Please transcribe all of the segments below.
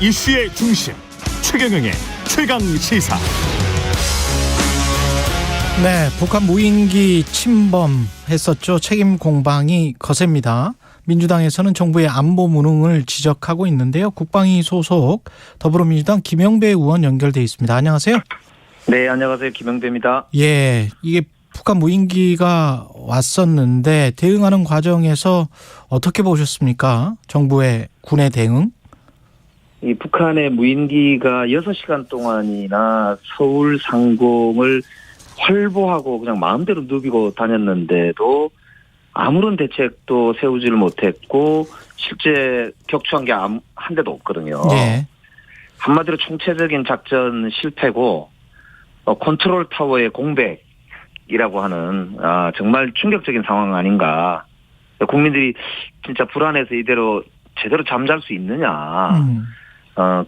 이슈의 중심 최경영의 최강 시사. 네, 북한 무인기 침범했었죠. 책임 공방이 거셉니다. 민주당에서는 정부의 안보 무능을 지적하고 있는데요. 국방위 소속 더불어민주당 김영배 의원 연결돼 있습니다. 안녕하세요. 네, 안녕하세요. 김영배입니다. 예, 이게 북한 무인기가 왔었는데 대응하는 과정에서 어떻게 보셨습니까? 정부의 군의 대응? 이 북한의 무인기가 6시간 동안이나 서울 상공을 활보하고 그냥 마음대로 누비고 다녔는데도 아무런 대책도 세우지를 못했고 실제 격추한 게 한 대도 없거든요. 예. 한마디로 총체적인 작전 실패고 컨트롤 타워의 공백이라고 하는 정말 충격적인 상황 아닌가. 국민들이 진짜 불안해서 이대로 제대로 잠잘 수 있느냐.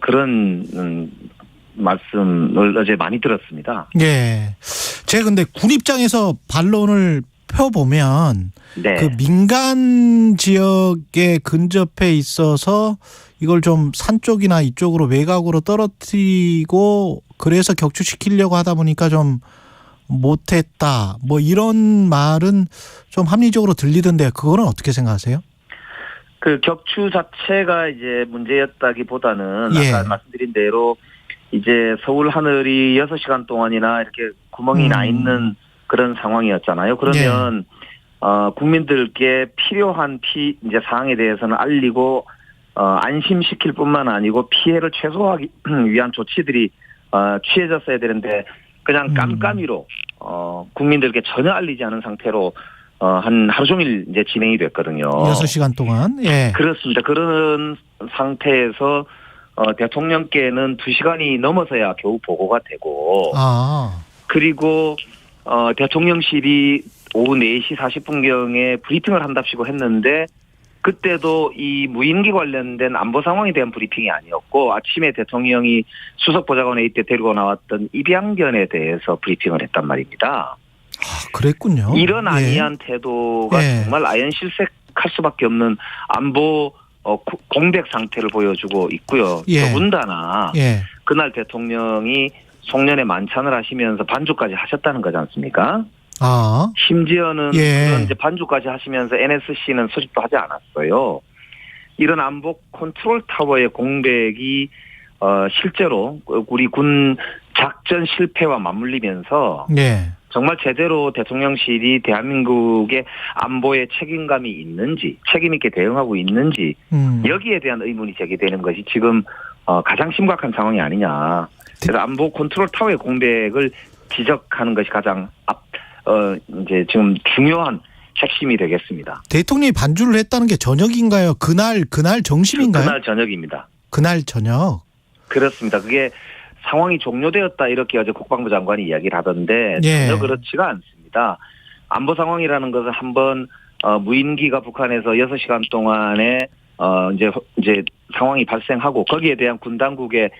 그런 말씀을 어제 많이 들었습니다. 예. 제가 근데 군 입장에서 반론을 펴보면 네. 그 민간 지역에 근접해 있어서 이걸 좀 산 쪽이나 이쪽으로 외곽으로 떨어뜨리고 그래서 격추시키려고 하다 보니까 좀 못했다. 뭐 이런 말은 좀 합리적으로 들리던데 그거는 어떻게 생각하세요? 그 격추 자체가 이제 문제였다기보다는 예. 아까 말씀드린 대로 이제 서울 하늘이 6시간 동안이나 이렇게 구멍이 나 있는 그런 상황이었잖아요. 그러면 국민들께 필요한 이제 사항에 대해서는 알리고 안심시킬 뿐만 아니고 피해를 최소화하기 위한 조치들이 취해졌어야 되는데 그냥 깜깜이로 국민들께 전혀 알리지 않은 상태로 한 하루 종일 이제 진행이 됐거든요. 6시간 동안. 예. 그렇습니다. 그런 상태에서 대통령께는 2시간이 넘어서야 겨우 보고가 되고 그리고 대통령실이 오후 4시 40분경에 브리핑을 한답시고 했는데 그때도 이 무인기 관련된 안보 상황에 대한 브리핑이 아니었고 아침에 대통령이 수석보좌관 회의 때 데리고 나왔던 입양견에 대해서 브리핑을 했단 말입니다. 그랬군요. 이런 안이한 태도가 정말 아연실색할 수밖에 없는 안보 공백 상태를 보여주고 있고요. 더군다나 그날 대통령이 송년회 만찬을 하시면서 반주까지 하셨다는 거지 않습니까? 심지어는 그런 이제 반주까지 하시면서 NSC는 소집도 하지 않았어요. 이런 안보 컨트롤 타워의 공백이 실제로 우리 군 작전 실패와 맞물리면서 정말 제대로 대통령실이 대한민국의 안보에 책임감이 있는지 책임 있게 대응하고 있는지 여기에 대한 의문이 제기되는 것이 지금 가장 심각한 상황이 아니냐. 그래서 안보 컨트롤 타워의 공백을 지적하는 것이 가장 이제 지금 중요한 핵심이 되겠습니다. 대통령이 반주를 했다는 게 저녁인가요? 그날 점심인가요? 그날 저녁입니다. 그날 저녁. 그렇습니다. 그게 상황이 종료되었다 이렇게 어제 국방부 장관이 이야기를 하던데 전혀 그렇지가 않습니다. 안보 상황이라는 것은 한번 무인기가 북한에서 6시간 동안에 이제 상황이 발생하고 거기에 대한 군 당국의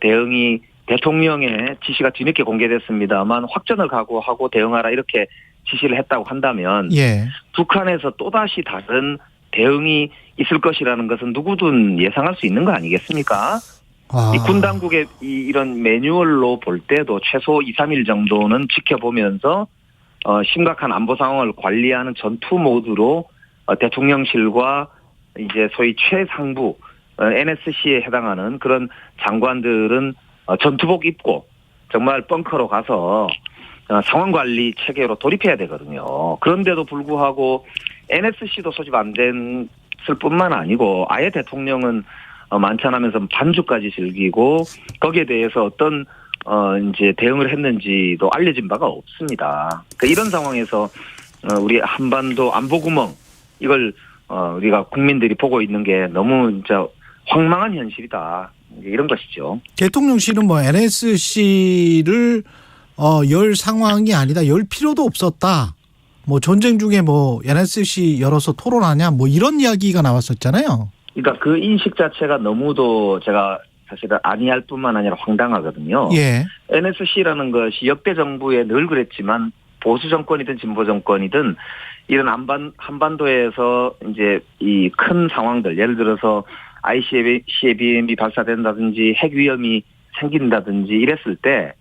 대응이 대통령의 지시가 뒤늦게 공개됐습니다만 확전을 각오하고 대응하라 이렇게 지시를 했다고 한다면 북한에서 또다시 다른 대응이 있을 것이라는 것은 누구든 예상할 수 있는 거 아니겠습니까? 이 군 당국의 이런 매뉴얼로 볼 때도 최소 2, 3일 정도는 지켜보면서 심각한 안보 상황을 관리하는 전투 모드로 대통령실과 이제 소위 최상부 NSC에 해당하는 그런 장관들은 전투복 입고 정말 벙커로 가서 상황 관리 체계로 돌입해야 되거든요. 그런데도 불구하고 NSC도 소집 안 됐을 뿐만 아니고 아예 대통령은 만찬하면서 반주까지 즐기고 거기에 대해서 어떤 이제 대응을 했는지도 알려진 바가 없습니다. 그러니까 이런 상황에서 우리 한반도 안보 구멍 이걸 우리가 국민들이 보고 있는 게 너무 진짜 황망한 현실이다. 이런 것이죠. 대통령실은 뭐 NSC를 열 상황이 아니다. 열 필요도 없었다. 뭐 전쟁 중에 뭐 NSC 열어서 토론하냐 뭐 이런 이야기가 나왔었잖아요. 그러니까 그 인식 자체가 너무도 제가 사실은 아니할 뿐만 아니라 황당하거든요. NSC라는 것이 역대 정부에 늘 그랬지만 보수 정권이든 진보 정권이든 이런 한반도에서 이제 이 큰 상황들 예를 들어서 ICBM이 발사된다든지 핵 위험이 생긴다든지 이랬을 때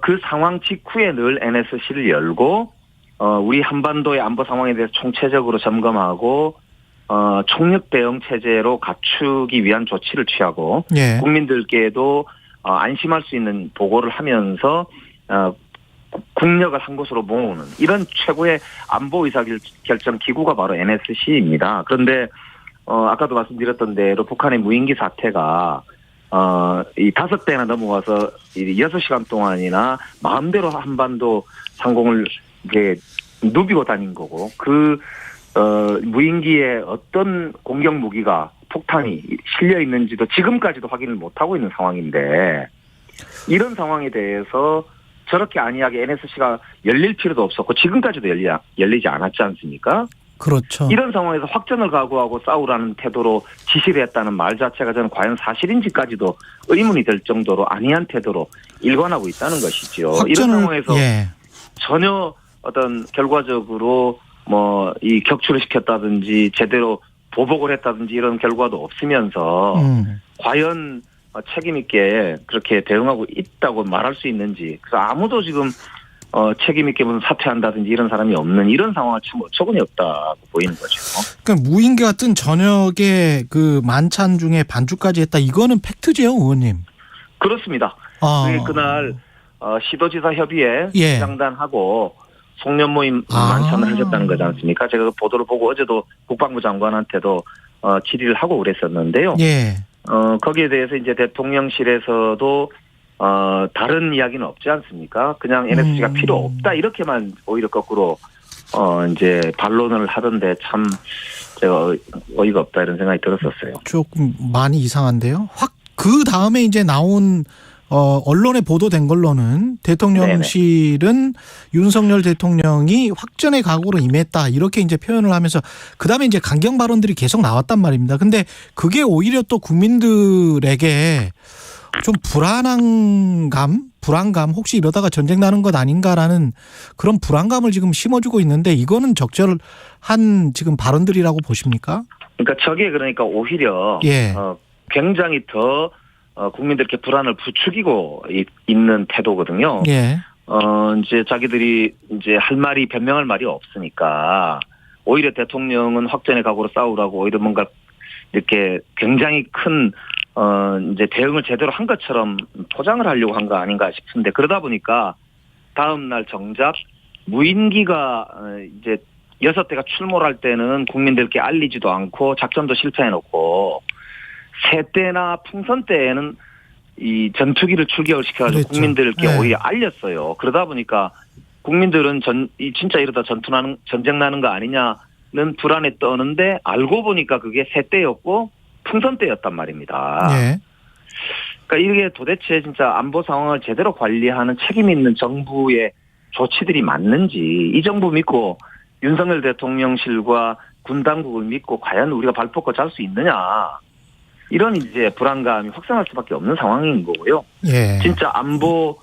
그 상황 직후에 늘 NSC를 열고 우리 한반도의 안보 상황에 대해서 총체적으로 점검하고 총력 대응 체제로 갖추기 위한 조치를 취하고 예. 국민들께도 안심할 수 있는 보고를 하면서 국력을 한 곳으로 모으는 이런 최고의 안보 의사결정 기구가 바로 NSC입니다. 그런데 아까도 말씀드렸던 대로 북한의 무인기 사태가 이 5대나 넘어가서 6시간 동안이나 마음대로 한반도 상공을 이렇게 누비고 다닌 거고 무인기에 어떤 공격 무기가 폭탄이 실려 있는지도 지금까지도 확인을 못하고 있는 상황인데 이런 상황에 대해서 저렇게 안이하게 NSC가 열릴 필요도 없었고 지금까지도 열리지 않았지 않습니까? 그렇죠. 이런 상황에서 확전을 각오하고 싸우라는 태도로 지시를 했다는 말 자체가 저는 과연 사실인지까지도 의문이 될 정도로 안이한 태도로 일관하고 있다는 것이죠. 이런 상황에서 예. 전혀 어떤 결과적으로 이 격추를 시켰다든지 제대로 보복을 했다든지 이런 결과도 없으면서 과연 책임 있게 그렇게 대응하고 있다고 말할 수 있는지 그래서 아무도 지금 책임 있게 무슨 사퇴한다든지 이런 사람이 없는 이런 상황을 참 어처구니 없다고 보이는 거죠. 그러니까 무인기가 뜬 저녁에 그 만찬 중에 반주까지 했다. 이거는 팩트죠, 의원님? 그렇습니다. 그날 시도지사 협의회 예. 장단하고 송년 모임 만찬을 하셨다는 거지 않습니까? 제가 그 보도를 보고 어제도 국방부 장관한테도 질의를 하고 그랬었는데요. 예. 거기에 대해서 이제 대통령실에서도 다른 이야기는 없지 않습니까? 그냥 NSC가 필요 없다 이렇게만 오히려 거꾸로 이제 반론을 하던데 참 제가 어이가 없다 이런 생각이 들었었어요. 조금 많이 이상한데요. 그 다음에 이제 나온 언론에 보도된 걸로는 대통령실은 윤석열 대통령이 확전의 각오로 임했다 이렇게 이제 표현을 하면서 그 다음에 이제 강경 발언들이 계속 나왔단 말입니다. 근데 그게 오히려 또 국민들에게 좀 불안감 혹시 이러다가 전쟁 나는 것 아닌가라는 그런 불안감을 지금 심어주고 있는데 이거는 적절한 지금 발언들이라고 보십니까? 그러니까 저게 그러니까 오히려 예. 굉장히 더 국민들께 불안을 부추기고 있는 태도거든요. 예. 이제 자기들이 이제 할 말이 변명할 말이 없으니까 오히려 대통령은 확전의 각오로 싸우라고 오히려 뭔가 이렇게 굉장히 큰 이제 대응을 제대로 한 것처럼 포장을 하려고 한 거 아닌가 싶은데 그러다 보니까 다음 날 정작 무인기가 이제 6대가 출몰할 때는 국민들께 알리지도 않고 작전도 실패해놓고 새 때나 풍선 때에는 이 전투기를 출격시켜가지고 그랬죠. 국민들께 네. 오히려 알렸어요. 그러다 보니까 국민들은 진짜 이러다 전쟁 나는 거 아니냐는 불안에 떠는데 알고 보니까 그게 새 때였고 풍선 때였단 말입니다. 예. 그러니까 이게 도대체 진짜 안보 상황을 제대로 관리하는 책임 있는 정부의 조치들이 맞는지 이 정부 믿고 윤석열 대통령실과 군 당국을 믿고 과연 우리가 발 뻗고 잘 수 있느냐. 이런 이제 불안감이 확산할 수밖에 없는 상황인 거고요. 예. 진짜 안보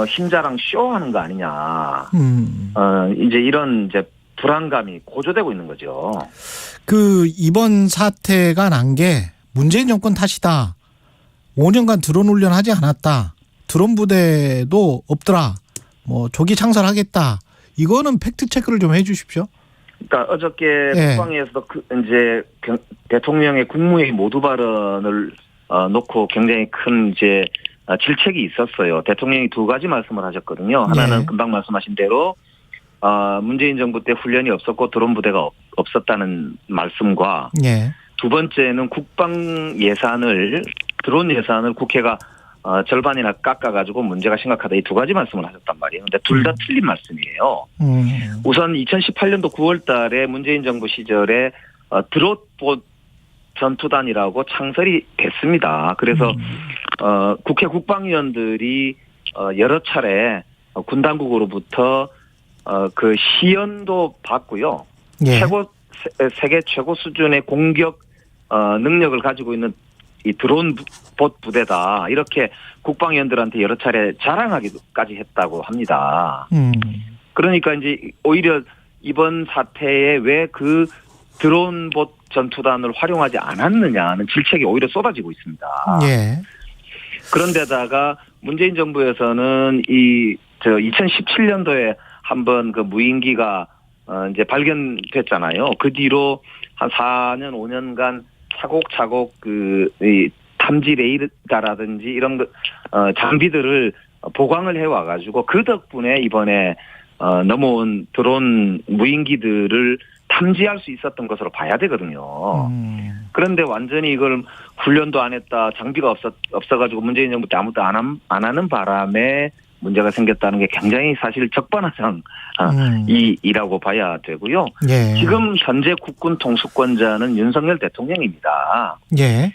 힘자랑 쇼하는 거 아니냐. 이제 이런 이제 불안감이 고조되고 있는 거죠. 그 이번 사태가 난 게 문재인 정권 탓이다. 5년간 드론 훈련하지 않았다. 드론 부대도 없더라. 조기 창설하겠다. 이거는 팩트 체크를 좀 해주십시오. 그러니까 어저께 국방위에서도 이제 대통령의 국무회의 모두 발언을 놓고 굉장히 큰 이제 질책이 있었어요. 대통령이 두 가지 말씀을 하셨거든요. 하나는 금방 말씀하신 대로 문재인 정부 때 훈련이 없었고 드론 부대가 없었다는 말씀과 두 번째는 국방 예산을 드론 예산을 국회가 절반이나 깎아가지고 문제가 심각하다. 이 두 가지 말씀을 하셨단 말이에요. 근데 둘 다 틀린 말씀이에요. 우선 2018년도 9월 달에 문재인 정부 시절에 드롯봇 전투단이라고 창설이 됐습니다. 그래서 국회 국방위원들이 여러 차례 군 당국으로부터 그 시연도 받고요. 세계 최고 수준의 공격 능력을 가지고 있는 이 드론봇 부대다. 이렇게 국방위원들한테 여러 차례 자랑하기까지 했다고 합니다. 그러니까 이제 오히려 이번 사태에 왜 그 드론봇 전투단을 활용하지 않았느냐는 질책이 오히려 쏟아지고 있습니다. 예. 그런데다가 문재인 정부에서는 2017년도에 한번 그 무인기가 이제 발견됐잖아요. 그 뒤로 한 4년 5년간 차곡차곡 이 탐지 레이더라든지 이런 장비들을 보강을 해와가지고 그 덕분에 이번에 넘어온 드론 무인기들을 탐지할 수 있었던 것으로 봐야 되거든요. 그런데 완전히 이걸 훈련도 안 했다, 장비가 없어가지고 문재인 정부 때 아무도 안 하는 바람에 문제가 생겼다는 게 굉장히 사실 적반하장이라고 봐야 되고요. 예. 지금 현재 국군 통수권자는 윤석열 대통령입니다. 예.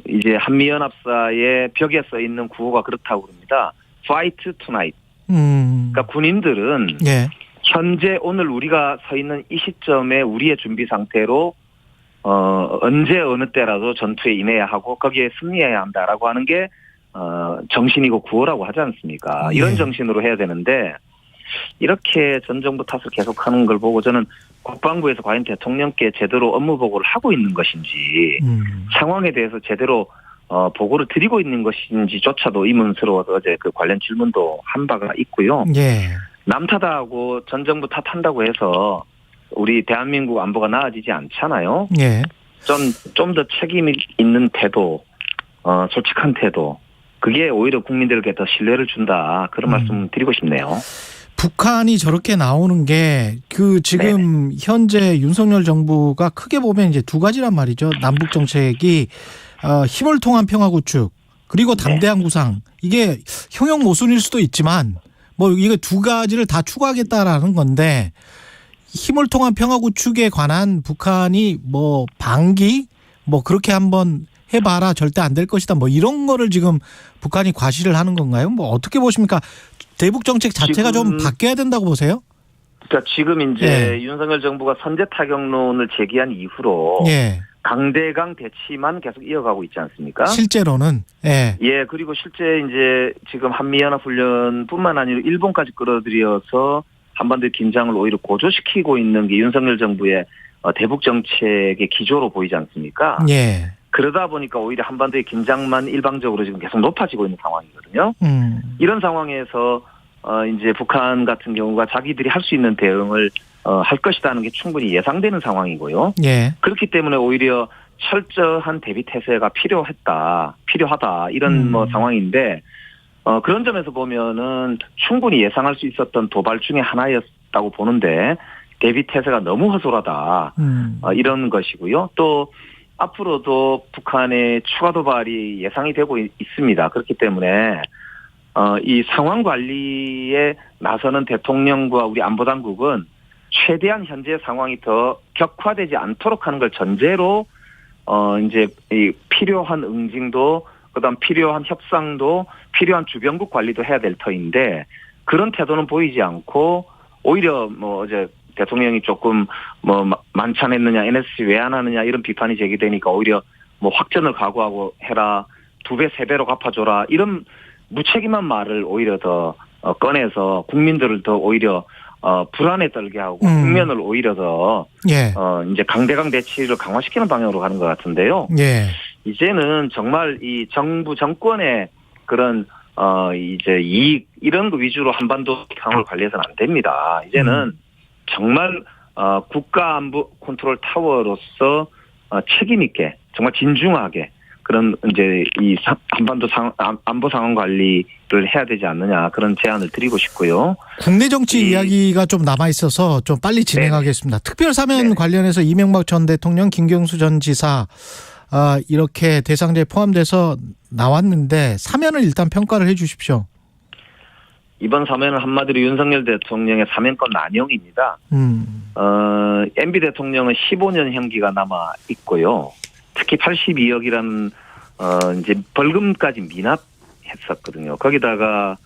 이제 한미연합사의 벽에 써 있는 구호가 그렇다고 합니다. Fight tonight. 그러니까 군인들은 예. 현재 오늘 우리가 서 있는 이 시점에 우리의 준비 상태로 언제 어느 때라도 전투에 임해야 하고 거기에 승리해야 한다라고 하는 게 정신이고 구호라고 하지 않습니까? 이런 정신으로 해야 되는데 이렇게 전 정부 탓을 계속하는 걸 보고 저는 국방부에서 과연 대통령께 제대로 업무 보고를 하고 있는 것인지 상황에 대해서 제대로 보고를 드리고 있는 것인지조차도 의문스러워서 어제 그 관련 질문도 한 바가 있고요. 예. 남 탓하고 전 정부 탓한다고 해서 우리 대한민국 안보가 나아지지 않잖아요. 예. 좀 더 책임 있는 태도, 솔직한 태도, 그게 오히려 국민들에게 더 신뢰를 준다. 그런 말씀 드리고 싶네요. 북한이 저렇게 나오는 게 지금 네. 현재 윤석열 정부가 크게 보면 이제 두 가지란 말이죠. 남북 정책이 힘을 통한 평화 구축 그리고 담대한 구상, 이게 형용 모순일 수도 있지만 뭐 이거 두 가지를 다 추구하겠다라는 건데, 힘을 통한 평화 구축에 관한 북한이 뭐 방기 뭐 그렇게 한번 해봐라 절대 안 될 것이다 뭐 이런 거를 지금 북한이 과시를 하는 건가요? 뭐 어떻게 보십니까? 대북 정책 자체가 좀 바뀌어야 된다고 보세요? 그러니까 지금 이제 윤석열 정부가 선제 타격론을 제기한 이후로 강대강 대치만 계속 이어가고 있지 않습니까? 실제로는. 예, 그리고 실제 이제 지금 한미연합훈련뿐만 아니라 일본까지 끌어들여서 한반도의 긴장을 오히려 고조시키고 있는 게 윤석열 정부의 대북 정책의 기조로 보이지 않습니까? 예. 그러다 보니까 오히려 한반도의 긴장만 일방적으로 지금 계속 높아지고 있는 상황이거든요. 이런 상황에서 이제 북한 같은 경우가 자기들이 할 수 있는 대응을 할 것이라는 게 충분히 예상되는 상황이고요. 예. 그렇기 때문에 오히려 철저한 대비 태세가 필요하다 이런 뭐 상황인데 그런 점에서 보면은 충분히 예상할 수 있었던 도발 중에 하나였다고 보는데 대비 태세가 너무 허술하다 이런 것이고요. 또 앞으로도 북한의 추가 도발이 예상이 되고 있습니다. 그렇기 때문에 이 상황 관리에 나서는 대통령과 우리 안보당국은 최대한 현재 상황이 더 격화되지 않도록 하는 걸 전제로 이제 이 필요한 응징도 그다음 필요한 협상도 필요한 주변국 관리도 해야 될 터인데 그런 태도는 보이지 않고 오히려 뭐 어제 대통령이 조금 뭐 만찬했느냐 NSC 왜 안 하느냐 이런 비판이 제기되니까 오히려 뭐 확전을 각오하고 해라 2배 3배로 갚아줘라 이런 무책임한 말을 오히려 더 꺼내서 국민들을 더 오히려 불안에 떨게 하고 국면을 오히려 더 이제 강대강 대치를 강화시키는 방향으로 가는 것 같은데요. 이제는 정말 이 정부 정권의 그런 이제 이익 이런 거 위주로 한반도 상황을 관리해서는 안 됩니다. 이제는 정말 국가 안보 컨트롤 타워로서 책임 있게 정말 진중하게 그런 이제 이 한반도 안보 상황 관리를 해야 되지 않느냐 그런 제안을 드리고 싶고요. 국내 정치 이야기가 좀 남아 있어서 좀 빨리 진행하겠습니다. 특별 사면 관련해서 이명박 전 대통령, 김경수 전 지사 이렇게 대상자에 포함돼서 나왔는데 사면을 일단 평가를 해 주십시오. 이번 사면은 한마디로 윤석열 대통령의 사면권 난용입니다. MB 대통령은 15년 형기가 남아 있고요. 특히 82억이라는 이제 벌금까지 미납했었거든요. 거기다가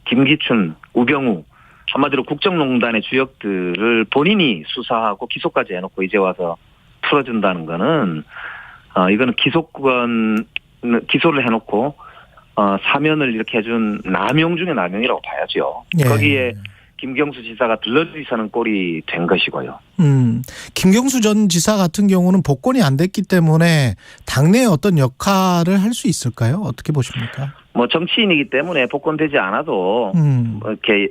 김기춘, 우병우 한마디로 국정농단의 주역들을 본인이 수사하고 기소까지 해놓고 이제 와서 풀어준다는 거는 이거는 기소를 해놓고 사면을 이렇게 해준 남용 중에 남용이라고 봐야죠. 거기에 김경수 지사가 들러리서는 꼴이 된 것이고요. 김경수 전 지사 같은 경우는 복권이 안 됐기 때문에 당내에 어떤 역할을 할 수 있을까요? 어떻게 보십니까? 뭐 정치인이기 때문에 복권되지 않아도 뭐 이렇게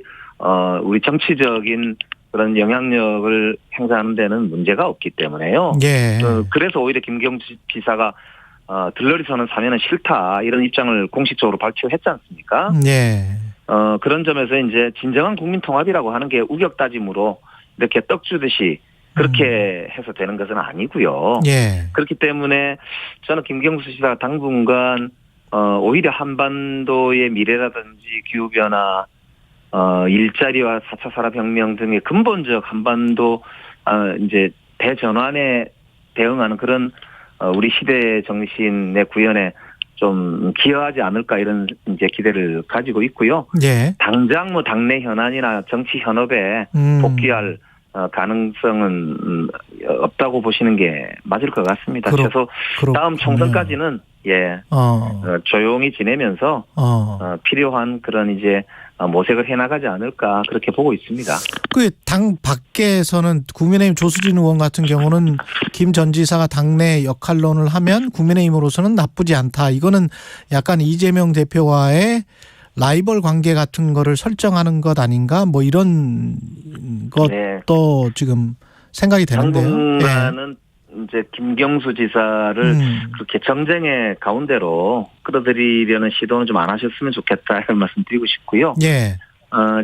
우리 정치적인 그런 영향력을 행사하는 데는 문제가 없기 때문에요. 예. 그래서 오히려 김경수 지사가 들러리서는 사면은 싫다 이런 입장을 공식적으로 발표했지 않습니까? 예. 그런 점에서 이제 진정한 국민 통합이라고 하는 게 우격 따짐으로 이렇게 떡 주듯이 그렇게 해서 되는 것은 아니고요. 예. 그렇기 때문에 저는 김경수 지사가 당분간 오히려 한반도의 미래라든지 기후변화, 일자리와 4차 산업혁명 등의 근본적 한반도 이제 대전환에 대응하는 그런 우리 시대 정신의 구현에 좀 기여하지 않을까 이런 이제 기대를 가지고 있고요. 예. 당장 뭐 당내 현안이나 정치 현업에 복귀할 가능성은 없다고 보시는 게 맞을 것 같습니다. 그래서 다음 총선까지는 조용히 지내면서 필요한 그런 이제 모색을 해나가지 않을까 그렇게 보고 있습니다. 그 당 밖에서는 국민의힘 조수진 의원 같은 경우는 김 전 지사가 당내 역할론을 하면 국민의힘으로서는 나쁘지 않다. 이거는 약간 이재명 대표와의 라이벌 관계 같은 거를 설정하는 것 아닌가? 뭐 이런 것도 지금 생각이 되는데요. 당분간은 이제 김경수 지사를 그렇게 정쟁의 가운데로 끌어들이려는 시도는 좀 안 하셨으면 좋겠다 이런 말씀 드리고 싶고요. 예.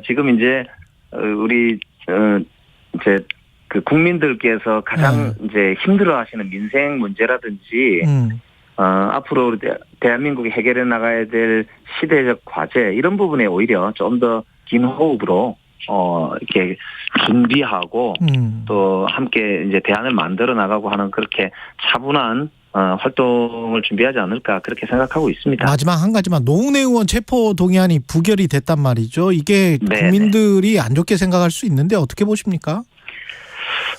지금 이제 우리 이제 그 국민들께서 가장 이제 힘들어하시는 민생 문제라든지 앞으로 우리 대한민국이 해결해 나가야 될 시대적 과제 이런 부분에 오히려 좀 더 긴 호흡으로 이렇게 준비하고 또 함께 이제 대안을 만들어 나가고 하는 그렇게 차분한 활동을 준비하지 않을까 그렇게 생각하고 있습니다. 마지막 한 가지만 노웅래 의원 체포 동의안이 부결이 됐단 말이죠. 이게 국민들이 안 좋게 생각할 수 있는데 어떻게 보십니까?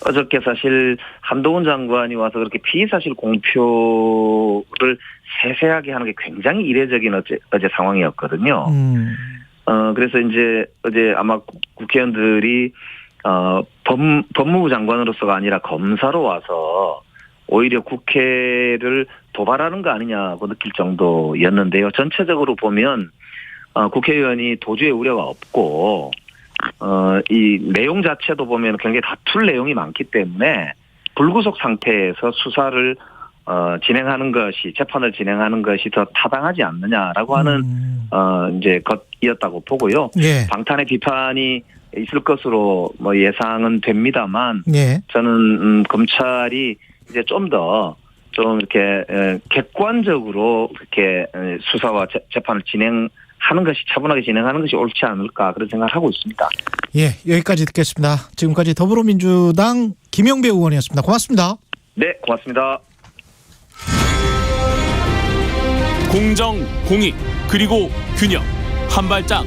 어저께 사실 한동훈 장관이 와서 그렇게 피의사실 공표를 세세하게 하는 게 굉장히 이례적인 어제 상황이었거든요. 그래서 이제 어제 아마 국회의원들이 법무부 장관으로서가 아니라 검사로 와서 오히려 국회를 도발하는 거 아니냐고 느낄 정도였는데요. 전체적으로 보면 국회의원이 도주의 우려가 없고 이 내용 자체도 보면 굉장히 다툴 내용이 많기 때문에 불구속 상태에서 수사를 진행하는 것이 재판을 진행하는 것이 더 타당하지 않느냐라고 하는 이제 것이었다고 보고요. 예. 방탄의 비판이 있을 것으로 뭐 예상은 됩니다만 예. 저는 검찰이 이제 좀 이렇게 객관적으로 이렇게 수사와 재판을 진행하는 것이 차분하게 진행하는 것이 옳지 않을까 그런 생각을 하고 있습니다. 예, 여기까지 듣겠습니다. 지금까지 더불어민주당 김영배 의원이었습니다. 고맙습니다. 네, 고맙습니다. 공정, 공익, 그리고 균형. 한 발짝